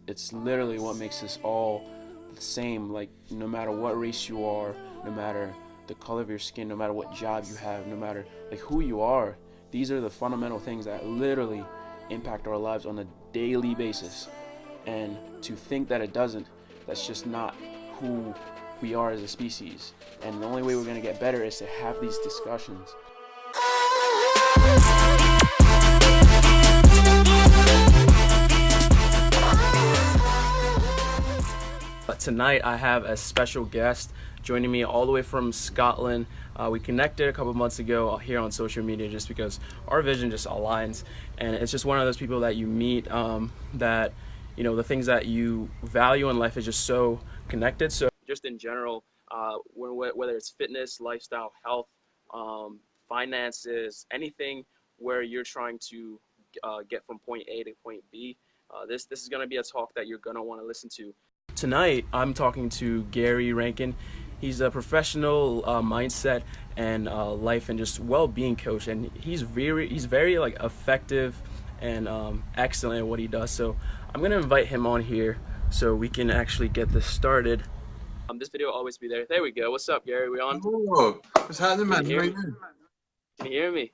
It's literally what makes us all the same. Like, no matter what race you are, no matter the color of your skin, no matter what job you have, no matter like who you are, these are the fundamental things that literally impact our lives on a daily basis. And to think that it doesn't, that's just not who we are as a species. And the only way we're going to get better is to have these discussions. But tonight I have a special guest joining me all the way from Scotland. We connected a couple months ago here on social media just because our vision just aligns, and it's just one of those people that you meet that, you know, the things that you value in life is just so connected. So just in general, whether it's fitness, lifestyle, health, finances, anything where you're trying to get from point A to point B, this is going to be a talk that you're going to want to listen to. Tonight, I'm talking to Gary Rankin. He's a professional mindset and life and just well-being coach, and he's very like effective and excellent at what he does. So I'm gonna invite him on here so we can actually get this started. This video will always be there. There we go. What's up, Gary? We on? Oh, what's happening, Can man? you How hear are me? you? Can you hear me?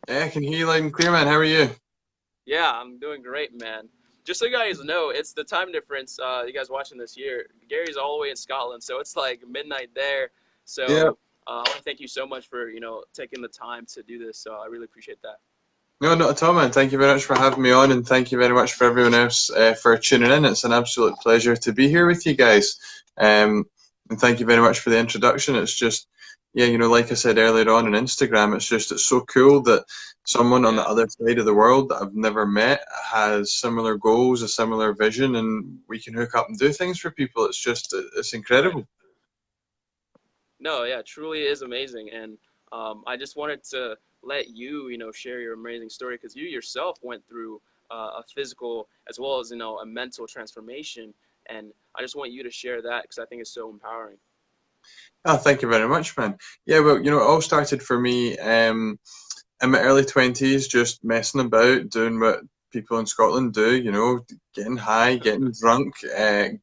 Yeah, I can hear you loud and clear, man. How are you? Yeah, I'm doing great, man. Just so you guys know, it's the time difference. You guys watching this here, Gary's all the way in Scotland, so it's like midnight there. Yeah. So I want to thank you so much for taking the time to do this. So I really appreciate that. No, not at all, man. Thank you very much for having me on, and thank you very much for everyone else for tuning in. It's an absolute pleasure to be here with you guys. And thank you very much for the introduction. It's just, yeah, like I said earlier on Instagram, it's so cool that someone on the Yeah. other side of the world that I've never met has similar goals, a similar vision, and we can hook up and do things for people. It's Right. incredible. No, yeah, truly is amazing, and I just wanted to let you, share your amazing story because you yourself went through a physical as well as a mental transformation, and I just want you to share that because I think it's so empowering. Oh, thank you very much, man. Yeah, well, it all started for me in my early 20s, just messing about, doing what people in Scotland do, getting high, getting drunk,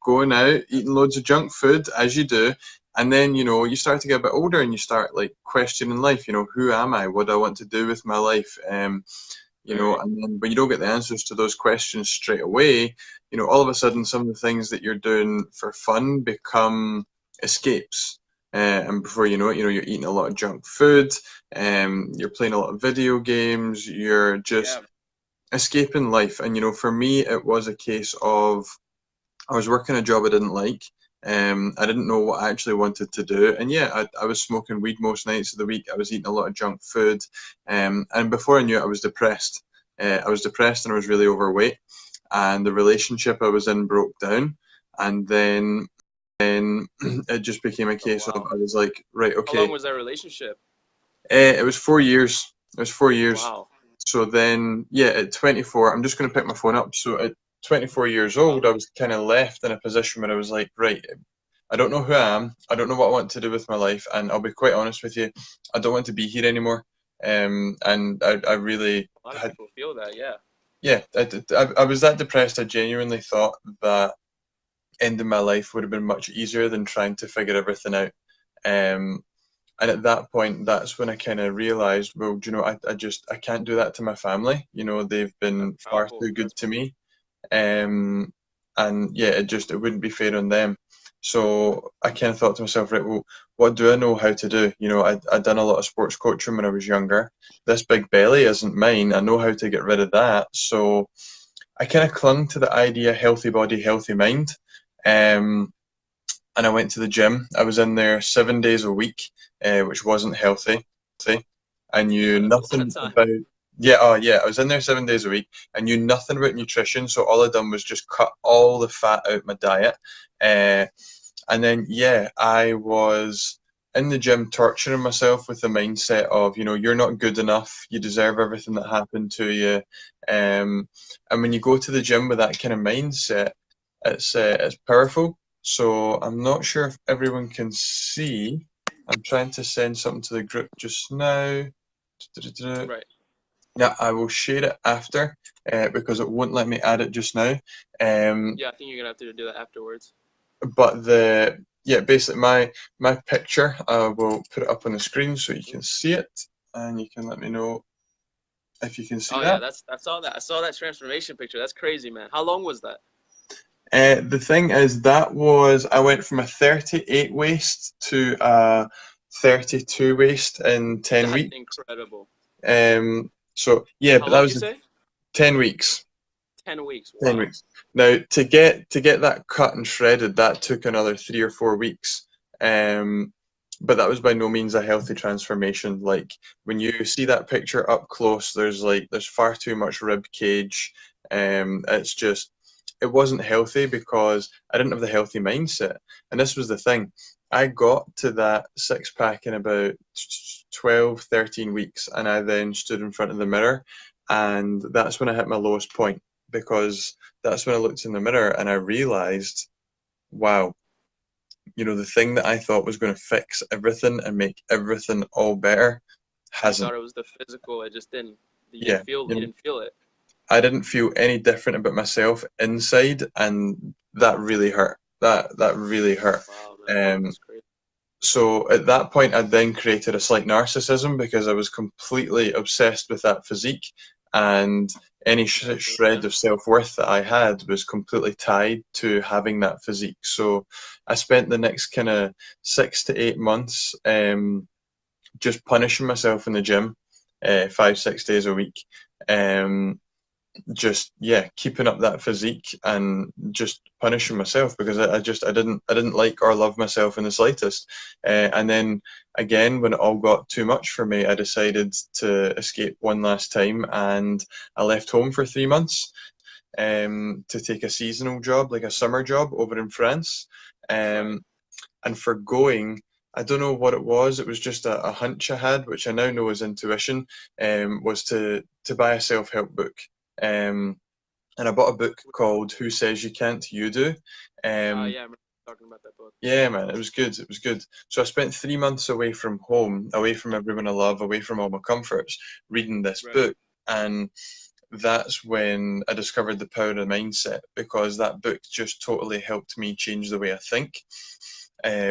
going out, eating loads of junk food, as you do. And then, you start to get a bit older and you start like questioning life, who am I? What do I want to do with my life? Right. And then when you don't get the answers to those questions straight away, all of a sudden some of the things that you're doing for fun become escapes. And before you know it, you're eating a lot of junk food, you're playing a lot of video games, you're Yeah. just escaping life. And for me, it was a case of I was working a job I didn't like. I didn't know what I actually wanted to do. And yeah, I was smoking weed most nights of the week. I was eating a lot of junk food. And before I knew it, I was depressed. I was depressed and I was really overweight. And the relationship I was in broke down. And then it just became a Oh case of wow. I was like, right, How long okay. was that relationship? It was 4 years. It was 4 years. Wow. So then, yeah, at 24, I'm just going to pick my phone up. So at 24 years Uh-huh. old, I was kind of left in a position where I was like, right, I don't know who I am. I don't know what I want to do with my life. And I'll be quite honest with you, I don't want to be here anymore. And I really A lot of had, people feel that. Yeah. yeah, I was that depressed. I genuinely thought that ending my life would have been much easier than trying to figure everything out. Um, and at that point, that's when I kind of realized, well, I can't do that to my family. They've That's been far powerful. too good That's to me. Um, and yeah, it wouldn't be fair on them. So I kind of thought to myself, right, well, what do I know how to do? I'd done a lot of sports coaching when I was younger. This big belly isn't mine. I know how to get rid of that. So I kind of clung to the idea healthy body, healthy mind. Um, and I went to the gym. I was in there 7 days a week, which wasn't healthy. I knew that's a lot of nothing time. about. Yeah, oh yeah, I was in there 7 days a week. I knew nothing about nutrition, so all I done was just cut all the fat out my diet. Uh, and then yeah, I was in the gym torturing myself with the mindset of, you're not good enough, you deserve everything that happened to you. And when you go to the gym with that kind of mindset, it's powerful. So I'm not sure if everyone can see. I'm trying to send something to the group just now. Right. Yeah, I will share it after because it won't let me add it just now. Um, Yeah, I think you're gonna have to do that afterwards. but yeah, basically my picture, I will put it up on the screen so you can see it, and you can let me know if you can see Oh yeah, that. that's I saw that. I saw that transformation picture. That's crazy, man. How long was that? The thing is, I went from a 38 waist to a 32 waist in 10 That's weeks. incredible. So yeah, How but that long did was you say? 10 weeks. 10 weeks. 10 Wow. weeks. Now to get that cut and shredded, that took another 3 or 4 weeks. Um, but that was by no means a healthy transformation. Like when you see that picture up close, there's far too much rib cage. It's just it wasn't healthy because I didn't have the healthy mindset. And this was the thing. I got to that six pack in about 12, 13 weeks, and I then stood in front of the mirror, and that's when I hit my lowest point because that's when I looked in the mirror and I realized, wow, the thing that I thought was going to fix everything and make everything all better You hasn't. thought it was the physical. It just didn't. You didn't Yeah, feel. You didn't feel it. I didn't feel any different about myself inside, and that really hurt. That really hurt. Wow, man. Um, That's crazy. so at that point, I then created a slight narcissism because I was completely obsessed with that physique, and any Definitely, shred man. of self-worth that I had was completely tied to having that physique. So I spent the next kind of 6 to 8 months just punishing myself in the gym, 5, 6 days a week. Um, just yeah, keeping up that physique and just punishing myself because I didn't like or love myself in the slightest. And then again, when it all got too much for me, I decided to escape one last time, and I left home for 3 months to take a seasonal job, like a summer job over in France. Right. Um, and for going, I don't know what it was. It was just a hunch I had, which I now know is intuition. Was to buy a self-help book. Um, and I bought a book called "Who Says You Can't, You Do." Um, Yeah, I remember talking about that book. yeah, man, it was good. It was good. So I spent 3 months away from home, away from everyone I love, away from all my comforts, reading this Right. book, and that's when I discovered the power of mindset because that book just totally helped me change the way I think,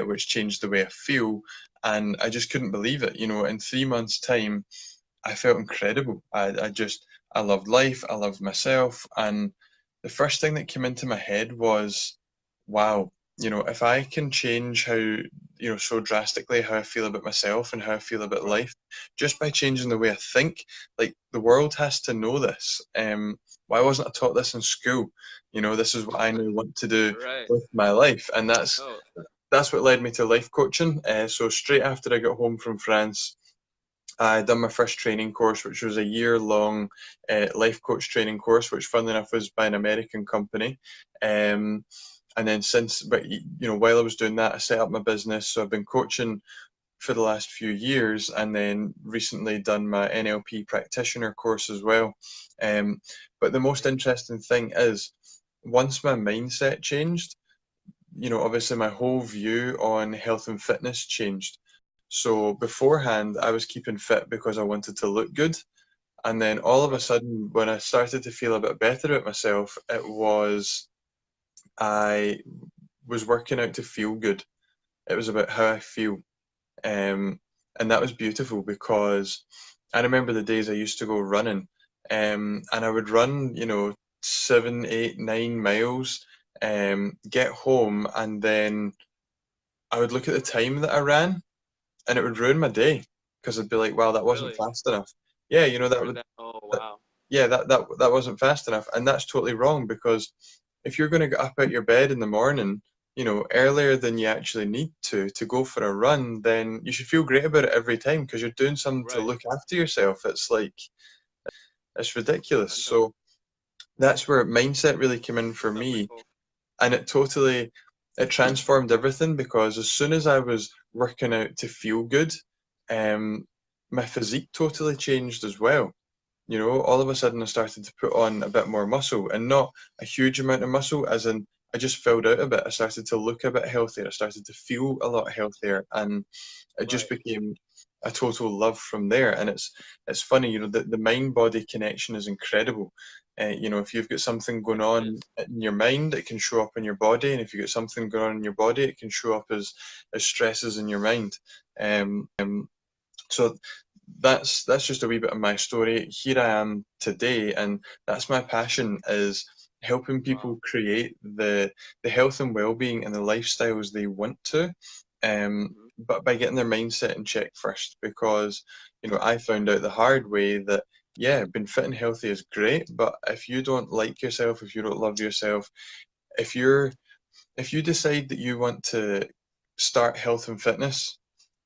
which changed the way I feel, and I just couldn't believe it. In 3 months' time, I felt incredible. I loved life, I loved myself, and the first thing that came into my head was, wow, if I can change so drastically how I feel about myself and how I feel about Right. life, just by changing the way I think, like the world has to know this. Why wasn't I taught this in school? This is what I now want to do Right. with my life, and that's Oh, that's what led me to life coaching. So straight after I got home from France, I done my first training course, which was a year-long life coach training course, which, funnily enough, was by an American company. Um, and then but while I was doing that, I set up my business. So I've been coaching for the last few years, and then recently done my NLP practitioner course as well. But the most interesting thing is, once my mindset changed, obviously my whole view on health and fitness changed. So beforehand, I was keeping fit because I wanted to look good. And then all of a right. sudden, when I started to feel a bit better about myself, I was working out to feel good. It was about how I feel. Um, and that was beautiful because I remember the days I used to go running, and I would run, 7, 8, 9 miles, get home, and then I would look at the time that I ran, and it would ruin my day because I'd be like, "Wow, that wasn't Really? fast enough." Yeah, that Burn it would, down. Oh, that, wow. yeah, that wasn't fast enough, and that's totally wrong because if you're going to get up out your bed in the morning, earlier than you actually need to go for a run, then you should feel great about it every time because you're doing something to Right. look after yourself. It's like it's ridiculous. I know. So that's where mindset really came in That's for definitely me, cool. and it transformed everything because as soon as I was working out to feel good, um, my physique totally changed as well. All of a sudden I started to put on a bit more muscle, and not a huge amount of muscle, as in I just filled out a bit. I started to look a bit healthier. I started to feel a lot healthier, and it just Right. became a total love from there. And it's funny, the mind body connection is incredible. If you've got something going It on is. in your mind, it can show up in your body, and if you've got something going on in your body, it can show up as stresses in your mind. So that's just a wee bit of my story. Here I am today, and that's my passion, is helping Wow. people create the health and well-being and the lifestyles they want to, Hmm. but by getting their mindset in check first. Because Right. I found out the hard way that, yeah, being fit and healthy is great, but if you don't like yourself, if you don't love yourself, if you're if you decide that you want to start health and fitness,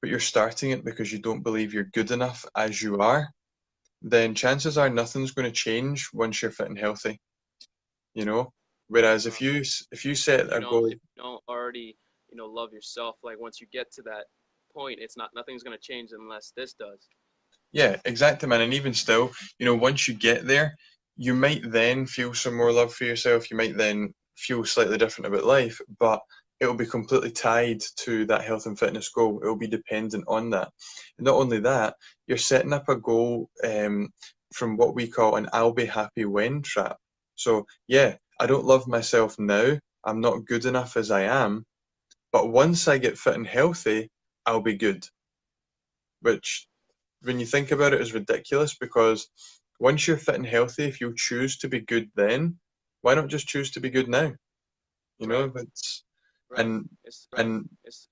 but you're starting it because you don't believe you're good enough as you are, then chances are nothing's going to change once you're fit and healthy, you know? Whereas if Wow. you set a If goal, you don't already, love yourself, like once you get to that point, it's not nothing's gonna change unless this does. yeah, exactly, man. And even still, once you get there, you might then feel some more love for yourself. You might then feel slightly different about life, but it'll be completely tied to that health and fitness goal. It'll be dependent on that. And not only that, you're setting up a goal from what we call an I'll be happy when trap. So, yeah, I don't love myself now. I'm not good enough as I am. But once I get fit and healthy, I'll be good, which when you think about it, is ridiculous because once you're fit and healthy, if you choose to be good then, why not just choose to be good now? Right. It's Right. and It's right. and It's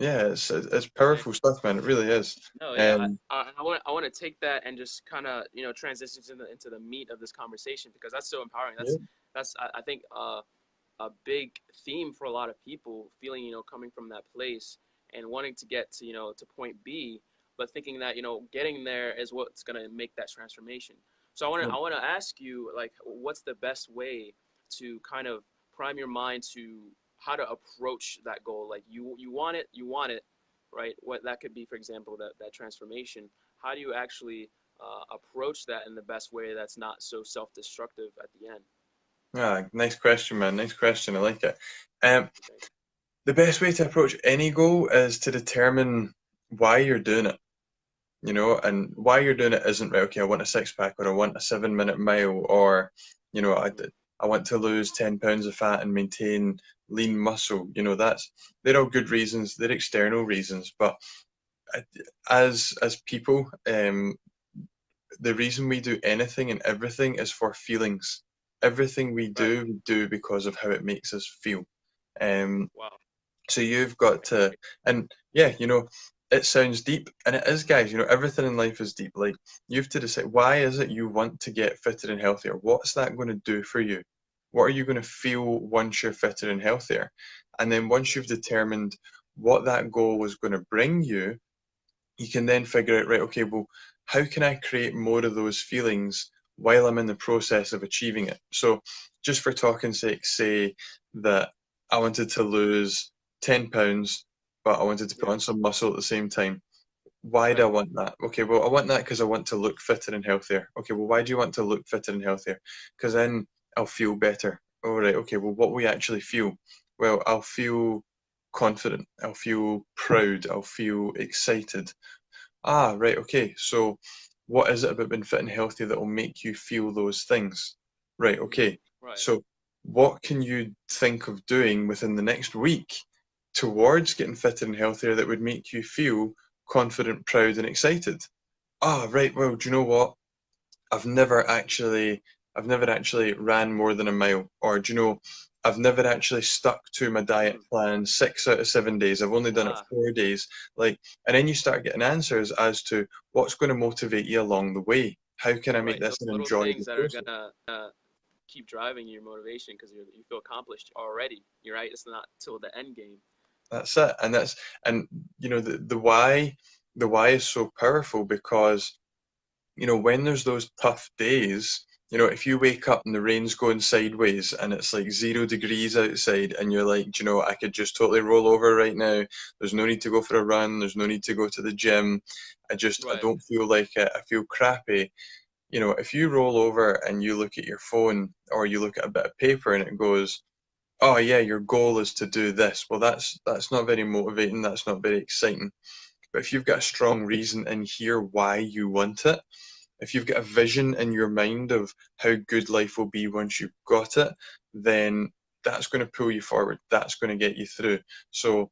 yeah, it's and powerful stuff, man. It really is. no, yeah. Um, I want to take that and just kind of transition into the meat of this conversation because that's so empowering. yeah, That's I think a big theme for a lot of people feeling coming from that place and wanting to get to to point B, but thinking that getting there is what's going to make that transformation. So yeah, I want to ask you, like, what's the best way to kind of prime your mind to how to approach that goal? Like you want it, right? What that could be, for example, that transformation. How do you actually approach that in the best way that's not so self-destructive at the end? nice question, man. Nice question. I like it. Um, Okay. the best way to approach any goal is to determine why you're doing it. And why you're doing it isn't right. Okay, I want a six pack, or I want a 7 minute mile, or you know, I Mm-hmm. I want to lose 10 pounds of fat and maintain lean muscle. They're all good reasons. They're external reasons, but I- as people, the reason we do anything and everything is for feelings. Everything Right. we do because of how it makes us feel. Um, Wow. so you've got to, and yeah, it sounds deep, and it is, guys. Everything in life is deep. Like, you have to decide, why is it you want to get fitter and healthier? What's that going to do for you? What are you going to feel once you're fitter and healthier? And then once Right. you've determined what that goal is going to bring you, you can then figure out, right, okay, well, how can I create more of those feelings while I'm in the process of achieving it? So, just for talking sake, say that I wanted to lose 10 pounds, but I wanted to put Yeah. on some muscle at the same time. Why do I Right. want that? Okay, well, I want that because I want to look fitter and healthier. Okay, well, why do you want to look fitter and healthier? Because then I'll feel better. All right, okay, well, what we actually feel? Well, I'll feel confident. I'll feel proud. I'll feel excited. Ah, right, okay. So what is it about being fit and healthy that will make you feel those things? Right, Mm-hmm. okay. Right. So what can you think of doing within the next week towards getting fitter and healthier that would make you feel confident, proud, and excited? Ah, right, well, do you know what? I've never actually I've never actually ran more than a mile. Or do you know, I've never actually stuck to my diet Mm. plan 6 out of 7 days. I've only done it Ah. 4 days. Like, and then you start getting answers as to what's going to motivate you along the way. How can I make Right. Those this an little enjoyable things that are process? gonna keep driving your motivation because you feel accomplished already. You're right. It's not till the end game. That's it. And the why is so powerful because when there's those tough days, if you wake up and the rain's going sideways and it's like 0 degrees outside and you're like, I could just totally roll over right now. There's no need to go for a run. There's no need to go to the gym. I Right. don't feel like it. I feel crappy. If you roll over and you look at your phone or you look at a bit of paper and it goes, oh yeah, your goal is to do this. Well, that's not very motivating. That's not very exciting. But if you've got a strong reason in here why you want it, if you've got a vision in your mind of how good life will be once you've got it, then that's going to pull you forward. That's going to get you through. So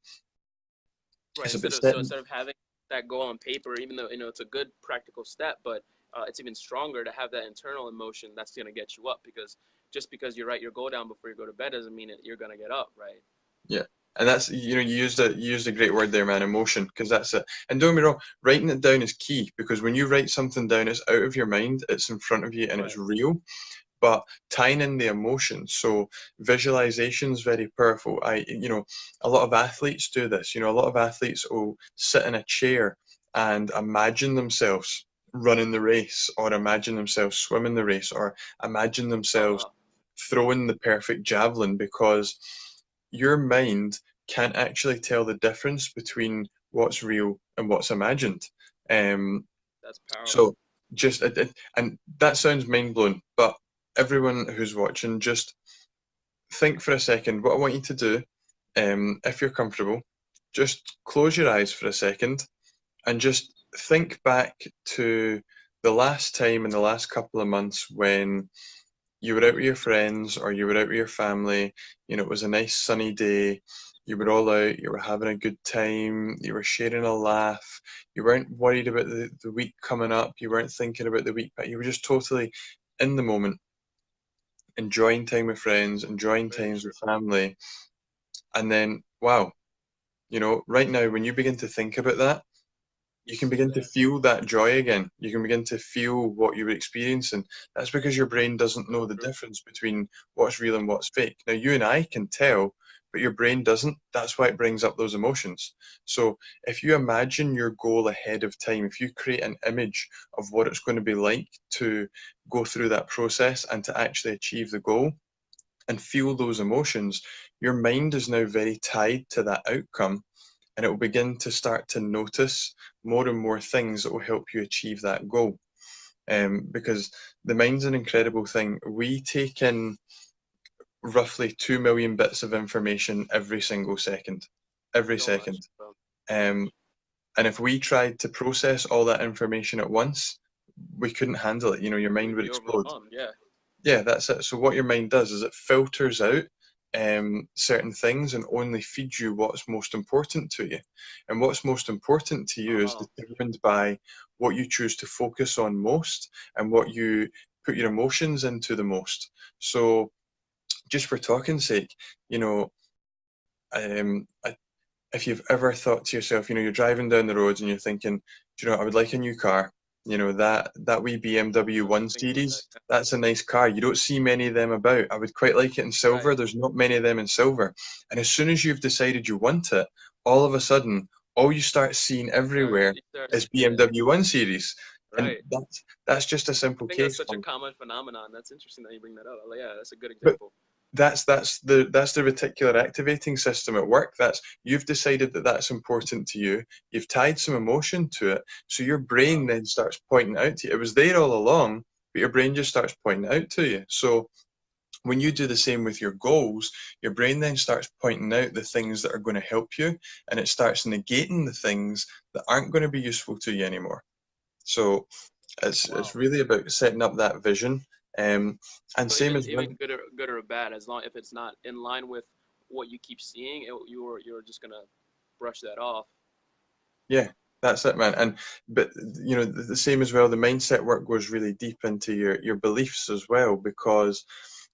Right. it's about Instead setting. of having that goal on paper, even though it's a good practical step, but it's even stronger to have that internal emotion that's going to get you up. Because just because you write your goal down before you go to bed doesn't mean that you're going to get up, right? Yeah. And that's, you used a great word there, man, emotion, because that's it. And don't get me wrong, writing it down is key because when you write something down, it's out of your mind, it's in front of you, and it's Right. real. But tying in the emotion, so visualization is very powerful. A lot of athletes do this. A lot of athletes will sit in a chair and imagine themselves running the race, or imagine themselves swimming the race, or imagine themselves Uh, throwing the perfect javelin, because your mind can't actually tell the difference between what's real and what's imagined. Um, that's powerful. so and that sounds mind blowing, but everyone who's watching, just think for a second. What I want you to do, if you're comfortable, just close your eyes for a second and just think back to the last time in the last couple of months when you were out with your friends or you were out with your family. It was a nice sunny day. You were all out, you were having a good time, you were sharing a laugh, you weren't worried about the week coming up, you weren't thinking about the week, but you were just totally in the moment, enjoying time with friends, enjoying Very times true. with family. And then, wow, right now, when you begin to think about that, You you can see begin to that. feel that joy again. You can begin to feel what you were experiencing. That's because your brain doesn't So know the true. difference between what's real and what's fake. Now, you and I can tell, but your brain doesn't. That's why it brings up those emotions. So, if you imagine your goal ahead of time, if you create an image of what it's going to be like to go through that process and to actually achieve the goal and feel those emotions, your mind is now very tied to that outcome, and it will begin to start to notice more and more things that will help you achieve that goal. Because the mind's an incredible thing. We take in roughly 2 million bits of information every single second. Every So much. second. So Um, and if we tried to process all that information at once, we couldn't handle it. Your mind we'd would be explode. overwhelmed. Yeah. Yeah, that's it. So what your mind does is it filters out certain things and only feeds you what's most important to you. And what's most important to you is Uh, determined by what you choose to focus on most and what you put your emotions into the most. So just for talking sake, you know, if you've ever thought to yourself, you're driving down the roads and you're thinking, do you know, I would like a new car. That wee BMW I was 1 just thinking about that. Series, that's a nice car. You don't see many of them about. I would quite like it in Right. silver. There's not many of them in silver. And as soon as you've decided you want it, all of a sudden, all you start seeing everywhere You start is seeing it. BMW 1 Series. And Right. that's just a I simple think that's case. such a common phenomenon. That's interesting that you bring that up. Yeah, that's a good But example. that's the reticular activating system at work. That's You've decided that that's important to you. You've tied some emotion to it, so your brain Wow. then starts pointing out to you. It was there all along, but your brain just starts pointing out to you. So when you do the same with your goals, your brain then starts pointing out the things that are going to help you, and it starts negating the things that aren't going to be useful to you anymore. So it's Wow. really about setting up that vision. And So same even as well. even good or bad, as long if it's not in line with what you keep seeing, you're just gonna brush that off. Yeah, that's it, man. But the same as well, the mindset work goes really deep into your beliefs as well, because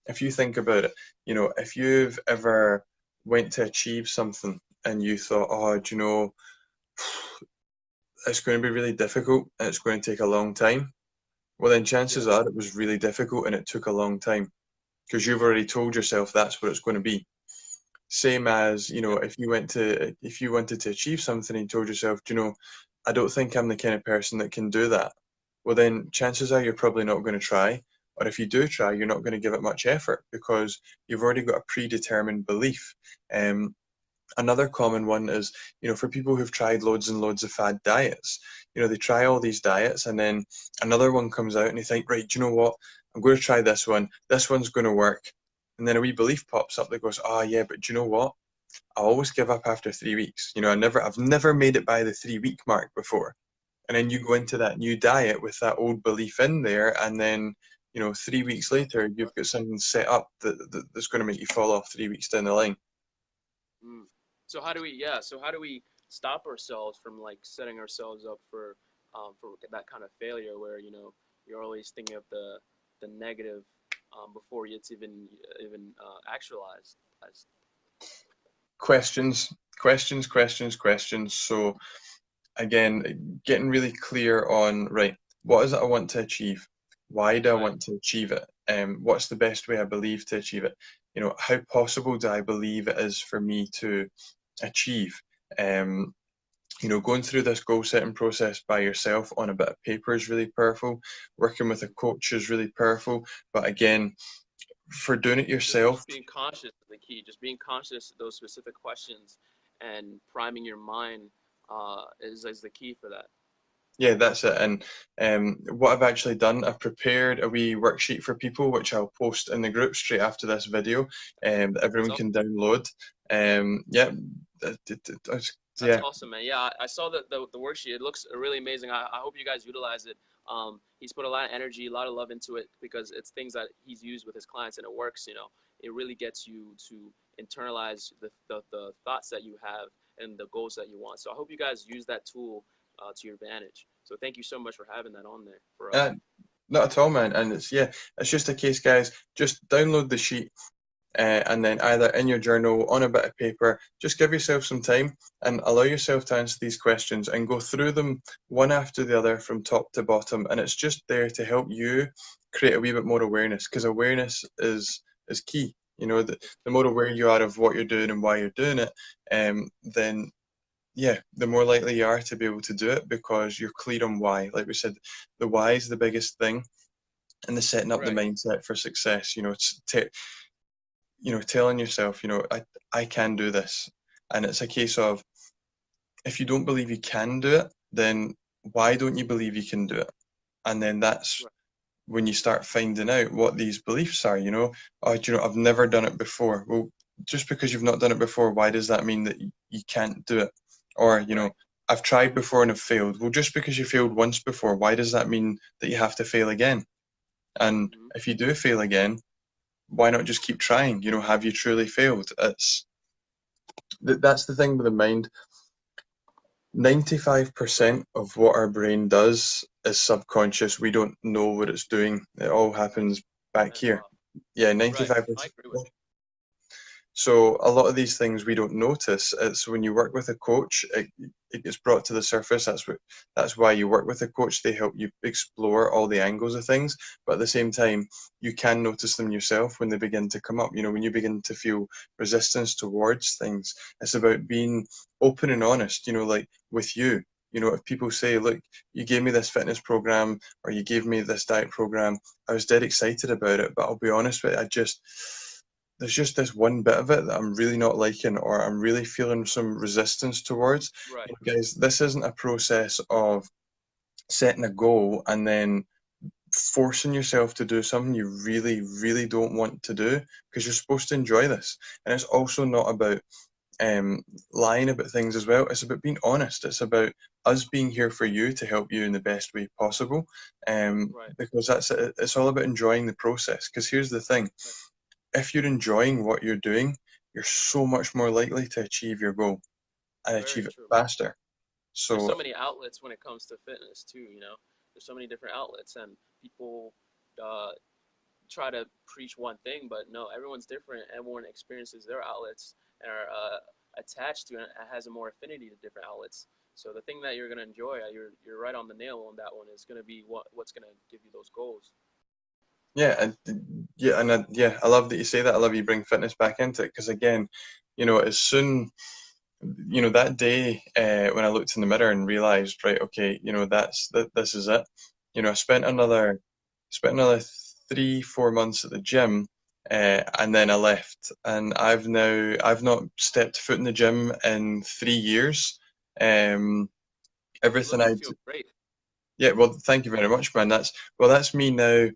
if you think about it, if you've ever went to achieve something and you thought, oh, do you know, it's going to be really difficult and it's going to take a long time, well, then chances Yes. are it was really difficult and it took a long time because you've already told yourself that's what it's going to be. Same as, Yep. if you wanted to achieve something and you told yourself, "Do you know, I don't think I'm the kind of person that can do that." Well, then chances are you're probably not going to try. Or if you do try, you're not going to give it much effort because you've already got a predetermined belief. Um, Another common one is, for people who've tried loads and loads of fad diets, they try all these diets and then another one comes out and they think, right, do you know what? I'm going to try this one. This one's going to work. And then a wee belief pops up that goes, oh, yeah, but do you know what? I always give up after 3 weeks. I've never made it by the 3 week mark before. And then you go into that new diet with that old belief in there, and then 3 weeks later you've got something set up that's going to make you fall off 3 weeks down the line. Mm. So how do we, yeah, so how do we stop ourselves from like setting ourselves up for that kind of failure where, you're always thinking of the negative before it's even actualized. Questions, questions, questions, questions. So again, getting really clear on, right, what is it I want to achieve? Why do I Right. want to achieve it? What's the best way I believe to achieve it? How possible do I believe it is for me to achieve? Um, going through this goal setting process by yourself on a bit of paper is really powerful. Working with a coach is really powerful. But again, for doing it yourself, Just being conscious is the key. Just being conscious of those specific questions and priming your mind is the key for that. yeah, that's it. And what I've actually done, I've prepared a wee worksheet for people, which I'll post in the group straight after this video, that That's everyone awesome. can download. Yeah, That's yeah, awesome, man. Yeah, I saw the worksheet. It looks really amazing. I hope you guys utilize it. He's put a lot of energy, a lot of love into it because it's things that he's used with his clients and it works. It really gets you to internalize the thoughts that you have and the goals that you want. So I hope you guys use that tool to your advantage. So thank you so much for having that on there for us. uh, not at all, man. And it's just a case, guys. Just download the sheet, and then either in your journal, on a bit of paper, just give yourself some time and allow yourself to answer these questions and go through them one after the other from top to bottom. And it's just there to help you create a wee bit more awareness, because awareness is key. It's The key. more aware you are of what you're doing and why you're doing it, then yeah, the more likely you are to be able to do it because you're clear on why. Like we said, the why is the biggest thing, and the setting up the Right. mindset for success. Telling yourself, I can do this. And it's a case of, if you don't believe you can do it, then why don't you believe you can do it? And then that's Right. when you start finding out what these beliefs are, Oh, I've never done it before. Well, just because you've not done it before, why does that mean that you can't do it? Or, Right. I've tried before and have failed. Well, just because you failed once before, why does that mean that you have to fail again? And Hmm. if you do fail again, why not just keep trying? Have you truly failed? That's the thing with the mind. 95% of what our brain does is subconscious. We don't know what it's doing. It all happens back That's here. wild. Yeah, Right. I 95%. agree with So a lot of these things we don't notice. It's when you work with a coach, it gets brought to the surface. That's why you work with a coach. They help you explore all the angles of things. But at the same time, you can notice them yourself when they begin to come up. When you begin to feel resistance towards things. It's about being open and honest, like with you. If people say, look, you gave me this fitness program or you gave me this diet program, I was dead excited about it, but I'll be honest with you, there's just this one bit of it that I'm really not liking, or I'm really feeling some resistance towards. you. Right. Guys, this isn't a process of setting a goal and then forcing yourself to do something you really, really don't want to do, because you're supposed to enjoy this. And it's also not about um, lying about things as well. It's about being honest. It's about us being here for you to help you in the best way possible. Right. Because that's it. It's all about enjoying the process. Because here's the thing, Right. if you're enjoying what you're doing, you're so much more likely to achieve your goal and Very achieve it true. faster. There's So so many outlets when it comes to fitness too. There's so many different outlets and people uh, try to preach one thing, but no, everyone's different. Everyone experiences their outlets and are attached to it and has a more affinity to different outlets. So the thing that you're gonna enjoy, you're right on the nail on that one. Is gonna be what's gonna give you those goals. yeah, yeah, I love that you say that. I love you bring fitness back into it, because again, as soon that day when I looked in the mirror and realized, right, okay, this is it. I spent another 3-4 months at the gym, and then I left, and I've not stepped foot in the gym in 3 years. Um, You everything look and I feel great. Yeah, well, thank you very much, man. That's me now.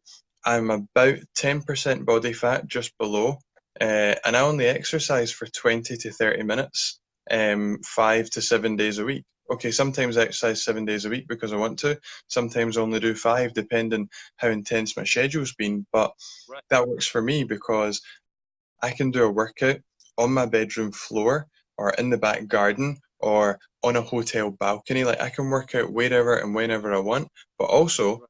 I'm about 10% body fat, just below. and I only exercise for 20 to 30 minutes, 5 to 7 days a week. Okay, sometimes I exercise 7 days a week because I want to. Sometimes I only do five, depending how intense my schedule's been. But Right. that works for me because I can do a workout on my bedroom floor or in the back garden or on a hotel balcony. Like I can work out wherever and whenever I want. But also, Right.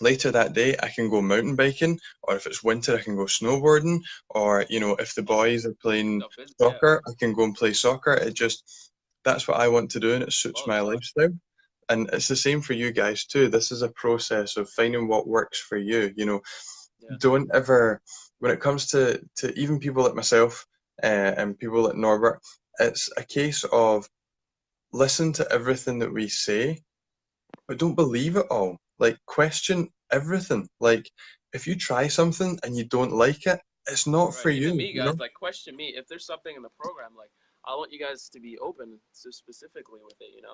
later that day, I can go mountain biking, or if it's winter, I can go snowboarding, or if the Awesome. boys are playing No, busy. Yeah. soccer, I can go and play soccer. That's what I want to do, and it suits Oh, my that's awesome. lifestyle. And it's the same for you guys too. This is a process of finding what works for you. Yeah. Don't ever, when it comes to even people like myself, and people like Norbert, it's a case of listen to everything that we say but don't believe it all. Like, question everything. Like, if you try something and you don't like it, it's not for Right. Even you, me, you guys, know? like question me if there's something in the program. Like, I want you guys to be open to specifically with it.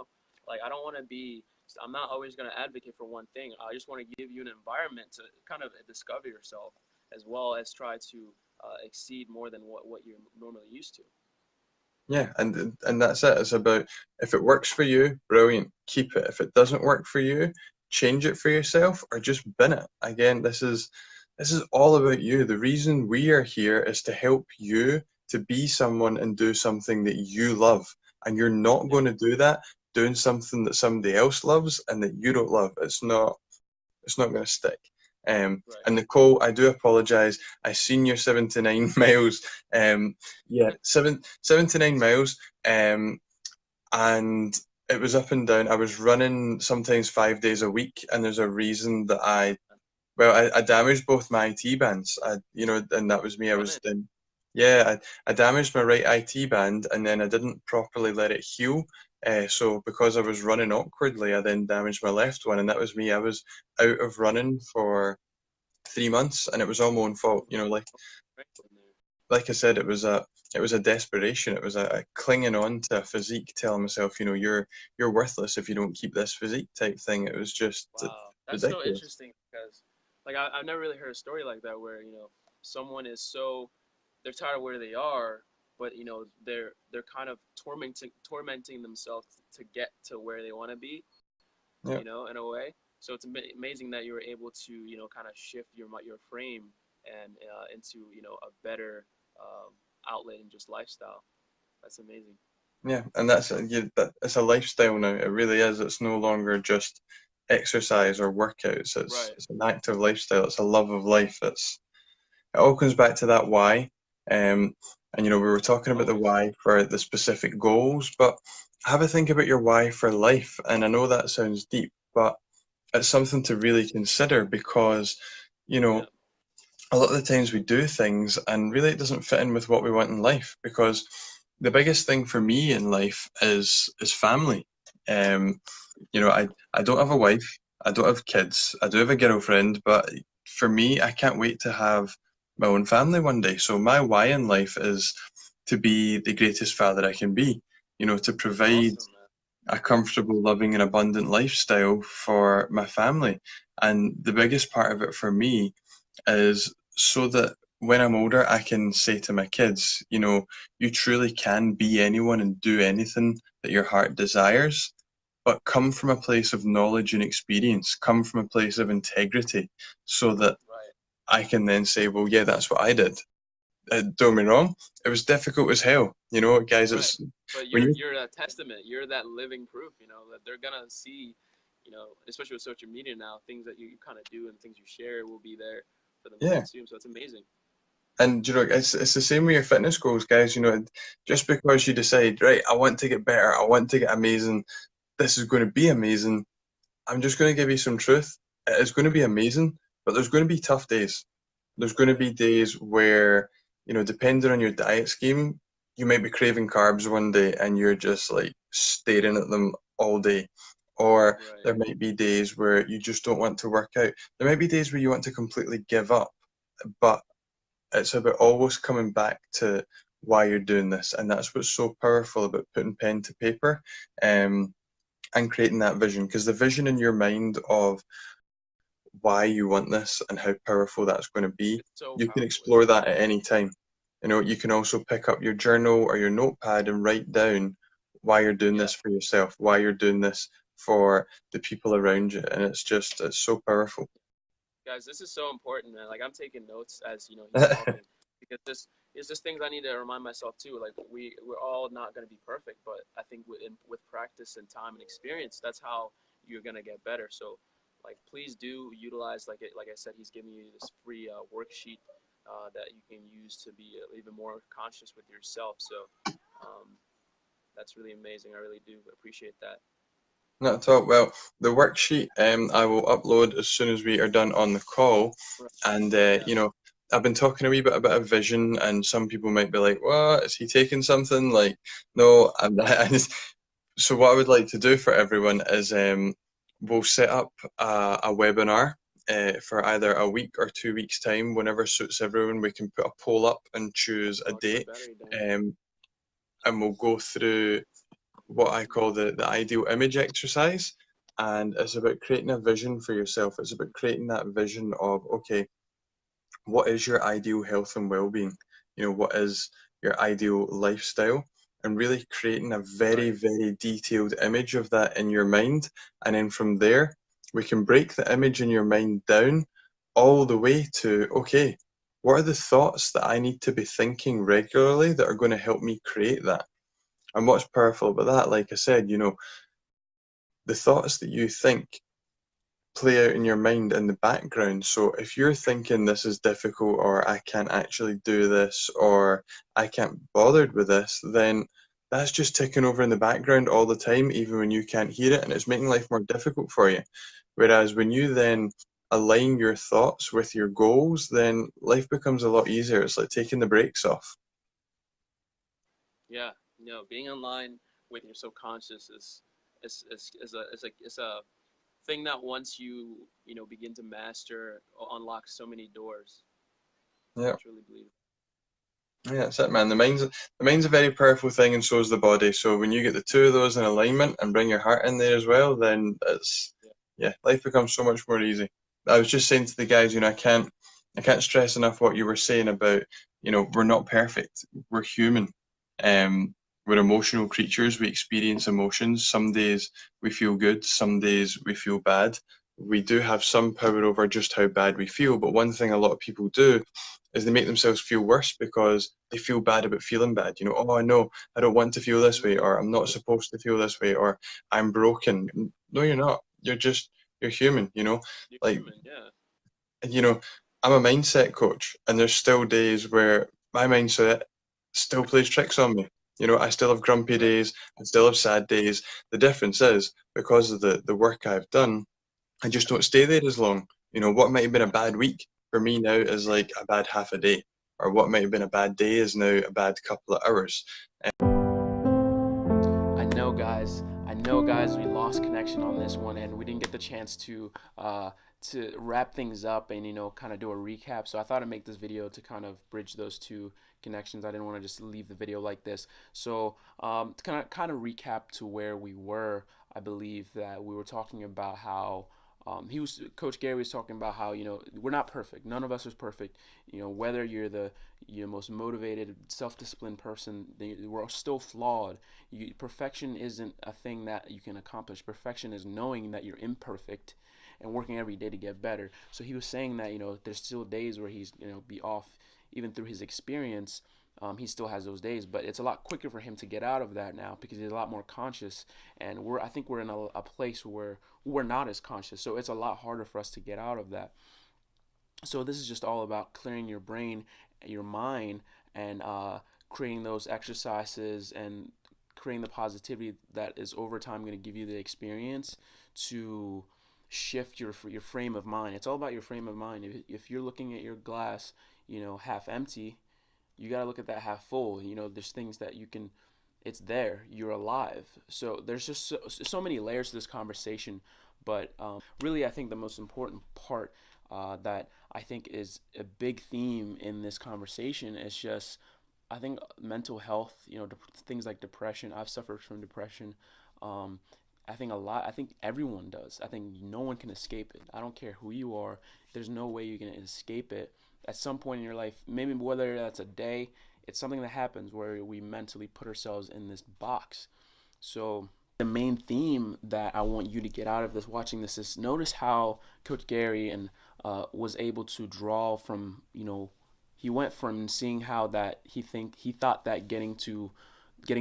Like I don't want to be. I'm not always going to advocate for one thing. I just want to give you an environment to kind of discover yourself, as well as try to exceed more than what you're normally used to. Yeah, and that's it. It's about if it works for you, brilliant, keep it. If it doesn't work for you, change it for yourself or just bin it. Again, this is all about you. The reason we are here is to help you to be someone and do something that you love. And you're not Yeah. going to do that doing something that somebody else loves and that you don't love. It's not going to stick. Right. And Nicole, I do apologise. I seen your 79 miles. Yeah, 79 miles. And it was up and down. I was running sometimes 5 days a week, and there's a reason that I damaged both my IT bands. And that was me. I was Running. then, yeah, I damaged my right IT band, and then I didn't properly let it heal. So because I was running awkwardly, I then damaged my left one, and that was me. I was out of running for 3 months, and it was all my own fault. Right in there. Like I said, it was a desperation. It was a clinging on to a physique, telling myself, you're worthless if you don't keep this physique type thing. It was just Wow, that's so ridiculous. interesting because, like, I've never really heard a story like that where someone is so they're tired of where they are, but they're kind of tormenting themselves to get to where they want to be, Yeah. in a way. So it's amazing that you were able to kind of shift your frame and into a better outlet and just lifestyle. That's amazing. Yeah, and it's a lifestyle now. It really is. It's no longer just exercise or workouts. It's Right. it's an active lifestyle. It's a love of life. It all comes back to that why. We were talking about the Always. why for the specific goals, but have a think about your why for life. And I know that sounds deep, but it's something to really consider because, you Yeah. know, a lot of the times we do things and really it doesn't fit in with what we want in life because the biggest thing for me in life is family. Um, I don't have a wife, I don't have kids, I do have a girlfriend, but for me, I can't wait to have my own family one day. So my why in life is to be the greatest father I can be, to That's provide awesome, man. a That's comfortable, loving, and abundant lifestyle for my family. And the biggest part of it for me is so that when I'm older, I can say to my kids, you truly can be anyone and do anything that your heart desires, but come from a place of knowledge and experience, come from a place of integrity, so that right. I can then say, well, yeah, that's what I did. Don't get me wrong, it was difficult as hell. Guys, Right. it's But when you, you're a testament. You're that living proof, that they're gonna see, especially with social media now, things that you kind of do and things you share will be there for them to yeah. consume. So it's amazing. And it's the same with your fitness goals, guys. Just because you decide, right, I want to get better, I want to get amazing, this is going to be amazing. I'm just going to give you some truth. It is going to be amazing, but there's going to be tough days. There's going to Right. be days where, depending on your diet scheme, you might be craving carbs one day and you're just like staring at them all day. Or Right. there might be days where you just don't want to work out. There might be days where you want to completely give up. But it's about always coming back to why you're doing this. And that's what's so powerful about putting pen to paper, um, and creating that vision. Because the vision in your mind of why you want this and how powerful that's going to be, It's so you can powerful. explore that at any time. You know, you can also pick up your journal or your notepad and write down why you're doing Yeah, this for yourself, why you're doing this for the people around you. And it's so powerful. guys, this is so important, man. Like I'm taking notes as he's talking because this is just things I need to remind myself too. Like we're all not going to be perfect, but I think with practice and time and experience, that's how you're going to get better. So, like, please do utilize like I said, he's giving you this free worksheet that you can use to be even more conscious with yourself. So, um, that's really amazing. I really do appreciate that. Not at all. Well, the worksheet I will upload as soon as we are done on the call. Right. And Yeah. I've been talking a wee bit about vision, and some people might be like, "What? Is he taking something?" Like, no, I just. So what I would like to do for everyone is we'll set up a webinar for either a week or 2 weeks time, whenever suits everyone. We can put a poll up and choose a Oh, even date, better, then. um, and we'll go through what I call the ideal image exercise. And it's about creating a vision for yourself. It's about creating that vision of, okay, what is your ideal health and well-being? You know, what is your ideal lifestyle? And really creating a very, Right. very detailed image of that in your mind. And then from there, we can break the image in your mind down all the way to, okay, what are the thoughts that I need to be thinking regularly that are going to help me create that? And what's powerful about that, like I said, the thoughts that you think play out in your mind in the background. So if you're thinking this is difficult, or I can't actually do this, or I can't be bothered with this, then that's just ticking over in the background all the time, even when you can't hear it, and it's making life more difficult for you. Whereas when you then align your thoughts with your goals, then life becomes a lot easier. It's like taking the brakes off. Yeah, being online with your subconscious is a thing that once you begin to master unlocks so many doors. Yeah. I truly believe. Yeah, that's it, man. The mind's a very powerful thing, and so is the body. So when you get the two of those in alignment and bring your heart in there as well, then Yeah, yeah, life becomes so much more easy. I was just saying to the guys, I can't stress enough what you were saying about, we're not perfect. We're human. Um, we're emotional creatures. We experience emotions. Some days we feel good. Some days we feel bad. We do have some power over just how bad we feel. But one thing a lot of people do is they make themselves feel worse because they feel bad about feeling bad. Oh, no, I don't want to feel this way, or I'm not supposed to feel this way, or I'm broken. No, you're not. You're human, you're like, human. Yeah, you know, I'm a mindset coach, and there's still days where my mindset still plays tricks on me. I still have grumpy right. days, I still have sad days. The difference is, because of the work I've done, I just don't stay there as long. What might have been a bad week for me now is like a bad half a day, or what might have been a bad day is now a bad couple of hours. I know, guys. We lost connection on this one, and we didn't get the chance to wrap things up and kind of do a recap. So I thought I'd make this video to kind of bridge those two connections. I didn't want to just leave the video like this. So to kind of recap to where we were, I believe that we were talking about how. Coach Gary was talking about how we're not perfect. None of us is perfect. Whether you're the most motivated, self-disciplined person, we're still flawed. Perfection isn't a thing that you can accomplish. Perfection is knowing that you're imperfect and working every day to get better. So he was saying that there's still days where he's be off, even through his experience. He still has those days, but it's a lot quicker for him to get out of that now because he's a lot more conscious, and I think we're in a place where we're not as conscious, so it's a lot harder for us to get out of that. So this is just all about clearing your brain, your mind, and creating those exercises and creating the positivity that is over time going to give you the experience to shift your frame of mind. It's all about your frame of mind. If you're looking at your glass, half empty, you got to look at that half full. There's things that you can, it's there, you're alive. So there's just so many layers to this conversation. But really, I think the most important part that I think is a big theme in this conversation is just, I think, mental health, things like depression. I've suffered from depression. Um, I think everyone does. I think no one can escape it. I don't care who you are. There's no way you can escape it. At some point in your life, maybe whether that's a day, It's something that happens where we mentally put ourselves in this box. So the main theme that I want you to get out of this watching this is notice how Coach Gary and was able to draw from, he went from seeing how that he thought that getting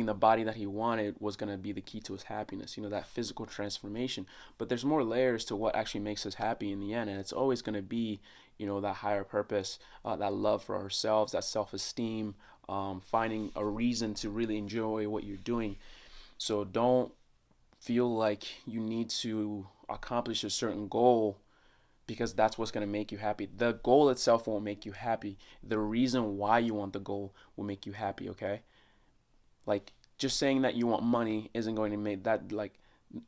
the body that he wanted was going to be the key to his happiness, that physical transformation. But there's more layers to what actually makes us happy in the end, and it's always going to be, that higher purpose, that love for ourselves, that self-esteem, finding a reason to really enjoy what you're doing. So don't feel like you need to accomplish a certain goal because that's what's going to make you happy. The goal itself won't make you happy. The reason why you want the goal will make you happy, okay? Like, just saying that you want money isn't going to make that, like,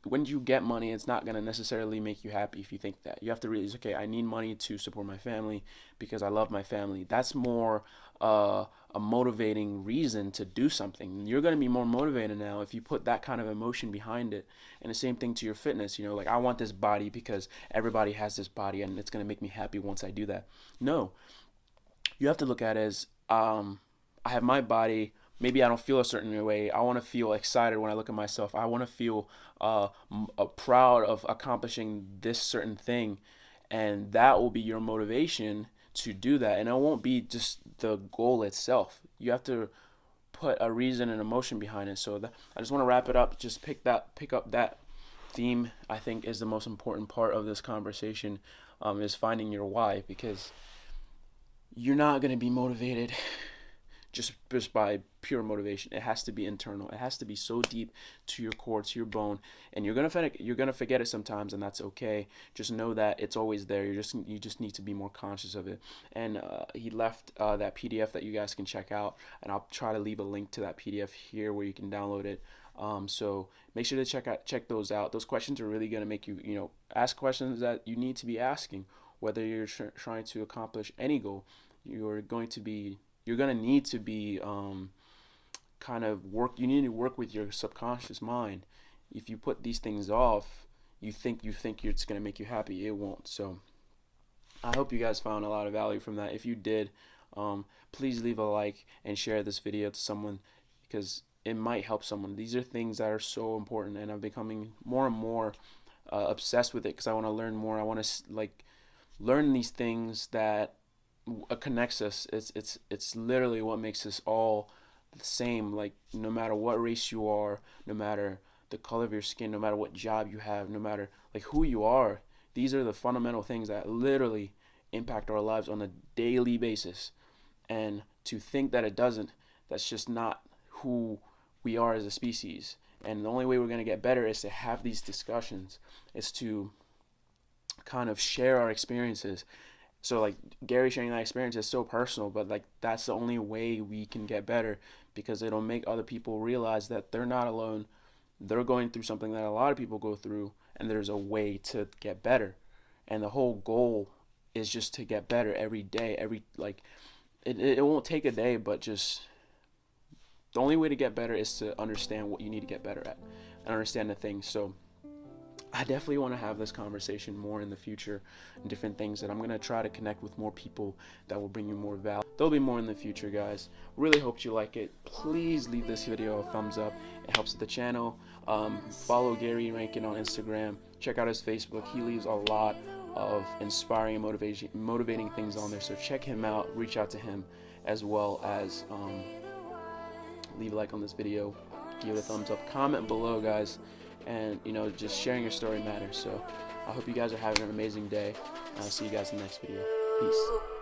when you get money, it's not going to necessarily make you happy if you think that. You have to realize, okay, I need money to support my family because I love my family. That's more a motivating reason to do something. You're going to be more motivated now if you put that kind of emotion behind it. And the same thing to your fitness, like, I want this body because everybody has this body and it's going to make me happy once I do that. No, you have to look at it as I have my body. Maybe I don't feel a certain way. I want to feel excited when I look at myself. I want to feel proud of accomplishing this certain thing, and that will be your motivation to do that. And it won't be just the goal itself. You have to put a reason and emotion behind it. So I just want to wrap it up. Just pick up that theme. I think is the most important part of this conversation, is finding your why, because you're not going to be motivated just by pure motivation. It has to be internal. It has to be so deep to your core, to your bone, and you're gonna forget it sometimes, and that's okay. Just know that it's always there. You just need to be more conscious of it. And he left that PDF that you guys can check out, and I'll try to leave a link to that PDF here where you can download it. So make sure to check those out. Those questions are really gonna make you ask questions that you need to be asking, whether you're trying to accomplish any goal. You're going to need to be you need to work with your subconscious mind. If you put these things off, you think it's going to make you happy, it won't. So I hope you guys found a lot of value from that. If you did, please leave a like and share this video to someone, because it might help someone. These are things that are so important, and I'm becoming more and more obsessed with it because I want to learn more. I want to learn these things that connects us. It's literally what makes us all the same. Like, no matter what race you are, no matter the color of your skin, no matter what job you have, no matter like who you are, these are the fundamental things that literally impact our lives on a daily basis. And to think that it doesn't, that's just not who we are as a species. And the only way we're going to get better is to have these discussions, is to kind of share our experiences. So like Gary sharing that experience is so personal, but like that's the only way we can get better, because it'll make other people realize that they're not alone. They're going through something that a lot of people go through, and there's a way to get better. And the whole goal is just to get better every day. It won't take a day, but just the only way to get better is to understand what you need to get better at and understand the things. So I definitely want to have this conversation more in the future and different things, that I'm going to try to connect with more people that will bring you more value. There'll be more in the future, guys. Really hope you like it. Please leave this video a thumbs up. It helps with the channel. Follow Gary Rankin on Instagram. Check out his Facebook. He leaves a lot of inspiring and motivating things on there. So check him out. Reach out to him, as well as leave a like on this video. Give it a thumbs up. Comment below, guys. And just sharing your story matters. So I hope you guys are having an amazing day. I'll see you guys in the next video. Peace.